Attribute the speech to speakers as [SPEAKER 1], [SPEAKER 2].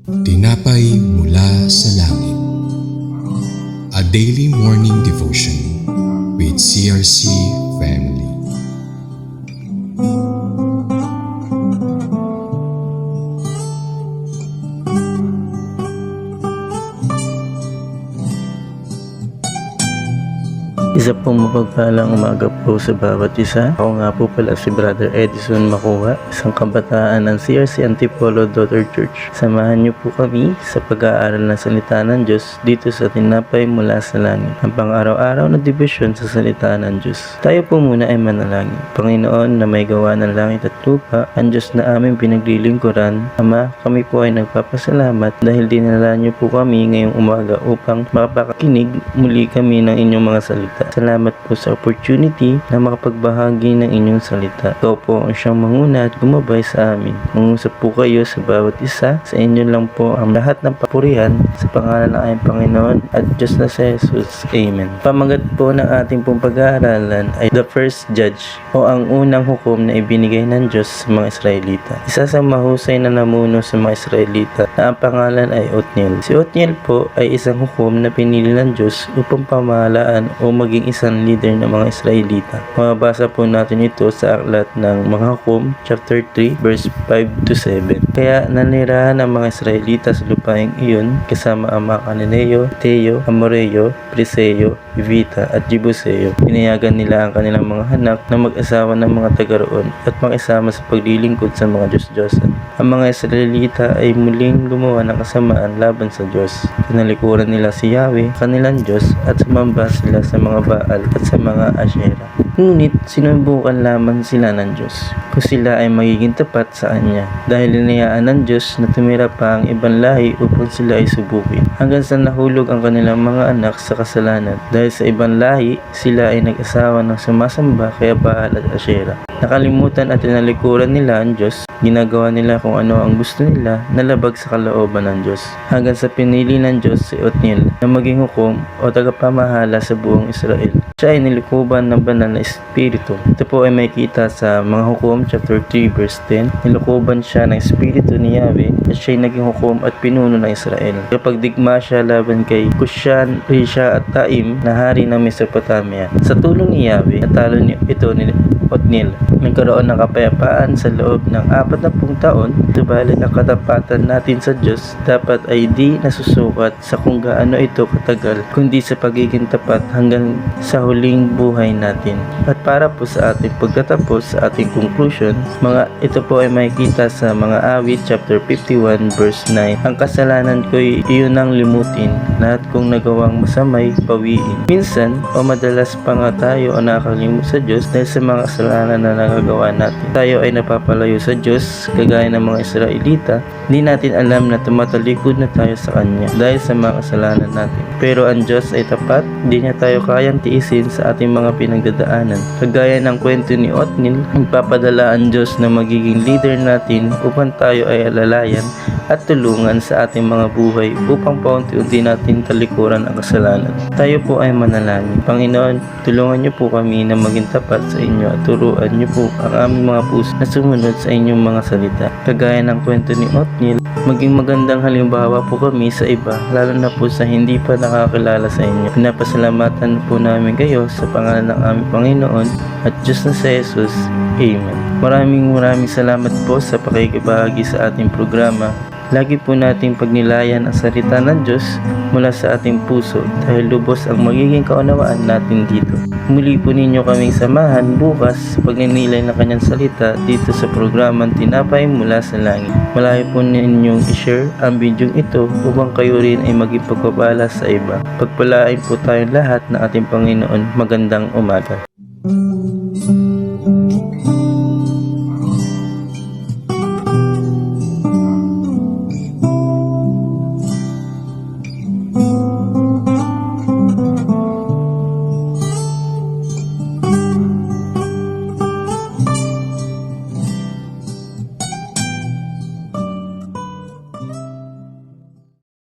[SPEAKER 1] Tinapay mula sa langit. A daily morning devotion with CRC family.
[SPEAKER 2] Isa pong mapagpalang umaga po sa bawat isa. Ako nga po pala si Brother Edison Makuha, isang kabataan ng CRC Antipolo Daughter Church. Samahan niyo po kami sa pag-aaral ng salita ng Diyos dito sa Tinapay Mula sa Langit, ang pang-araw-araw na debosyon sa salita ng Diyos. Tayo po muna ay manalangin. Panginoon na may gawa ng langit at lupa, ang Diyos na aming pinaglilingkuran, Ama, kami po ay nagpapasalamat dahil dinala niyo po kami ngayong umaga upang makapakinig muli kami ng inyong mga salita. Salamat po sa opportunity na makapagbahagi ng inyong salita. Ikaw po ang siyang manguna at gumabay sa amin. Mangusap po kayo sa bawat isa. Sa inyo lang po ang lahat ng papurihan sa pangalan ng aming Panginoon at Diyos na si Jesus. Amen. Pamagat po ng ating pong pag-aaralan ay the first judge o ang unang hukom na ibinigay ng Diyos sa mga Israelita. Isa sa mahusay na namuno sa mga Israelita na ang pangalan ay Othniel. Si Othniel po ay isang hukom na pinili ng Diyos upang pamahalaan o maging isang leader ng mga Israelita. Mababasa po natin ito sa aklat ng mga Hukom, chapter 3, verse 5 to 7. Kaya nanirahan ang mga Israelita sa lupaing iyon kasama ang mga Cananeo, Teo, Amoreo, Preseo, Hivita at Jebuseo. Pinayagan nila ang kanilang mga anak na mag-asawa ng mga taga-roon at makisama sa paglilingkod sa mga Diyos-Diyosan. Ang mga Israelita ay muling gumawa ng kasamaan laban sa Diyos. Tinalikuran nila si Yahweh, kanilang Diyos, at sumamba sila sa mga Baal at sa mga Asherah. Ngunit sinubukan lamang sila ng Diyos kung sila ay magiging tapat sa Kanya, dahil linayaan ng Diyos na tumira pa ang ibang lahi upang sila ay subukin, hanggang sa nahulog ang kanilang mga anak sa kasalanan. Dahil sa ibang lahi, sila ay nag-asawa ng sumasamba kay Baal at Asherah. Nakalimutan at tinalikuran nila ang Diyos. Ginagawa nila kung ano ang gusto nila, nalabag sa kalooban ng Diyos, hanggang sa pinili ng Diyos si Othniel na maging hukom o tagapamahala sa buong Israel. Siya ay nilikuban ng banal na espiritu. Ito po ay makikita sa mga Hukom chapter 3 verse 10. Nilukuban siya ng espiritu ni Yahweh at siya ay naging hukom at pinuno ng Israel. Kapag digma siya laban kay Cushan, Risha at Taim na hari ng Mesopotamia. Sa tulong ni Yahweh, natalo ito ni Othniel. Nagkaroon ng kapayapaan sa loob ng 40 taon. Subalit ang katapatan natin sa Diyos dapat ay di nasusukat sa kung gaano ito katagal, kundi sa pagiging tapat hanggang sa huling buhay natin. At para po sa ating pagtatapos sa ating conclusion, ito po ay makikita sa mga Awit chapter 51 verse 9. Ang kasalanan ko'y iyon ang limutin, lahat kong nagawang masamay pawiin. Minsan o madalas pa nga tayo o nakakalimut sa Diyos dahil sa mga kasalanan na nagagawa natin. Tayo ay napapalayo sa Diyos kagaya ng mga Israelita. Hindi natin alam na tumatalikod na tayo sa Kanya dahil sa mga kasalanan natin. Pero ang Diyos ay tapat, hindi niya tayo kayang tiisin sa ating mga pinagdadaanan. Kagaya ng kwento ni Othniel, magpapadala ang Diyos na magiging leader natin upang tayo ay alalayan at tulungan sa ating mga buhay upang paunti-unti natin talikuran ang kasalanan. Tayo po ay manalangin. Panginoon, tulungan niyo po kami na maging tapat sa inyo at turuan niyo po ang aming mga puso na sumunod sa inyong mga salita. Kagaya ng kwento ni Othniel, maging magandang halimbawa po kami sa iba, lalo na po sa hindi pa nakakilala sa inyo. Pinapasalamatan po namin kayo sa pangalan ng aming Panginoon at Diyos na si Jesus. Amen. Maraming salamat po sa pakikibahagi sa ating programa. Lagi po nating pagnilayan ang salita ng Diyos mula sa ating puso dahil lubos ang magiging kaunawaan natin dito. Muli po ninyo kaming samahan bukas sa pagninilay ng kanyang salita dito sa programang Tinapay Mula sa Langit. Malayo po ninyong i-share ang video ito upang kayo rin ay maging pagpapala sa iba. Pagpalain po tayong lahat ng ating Panginoon. Magandang umaga.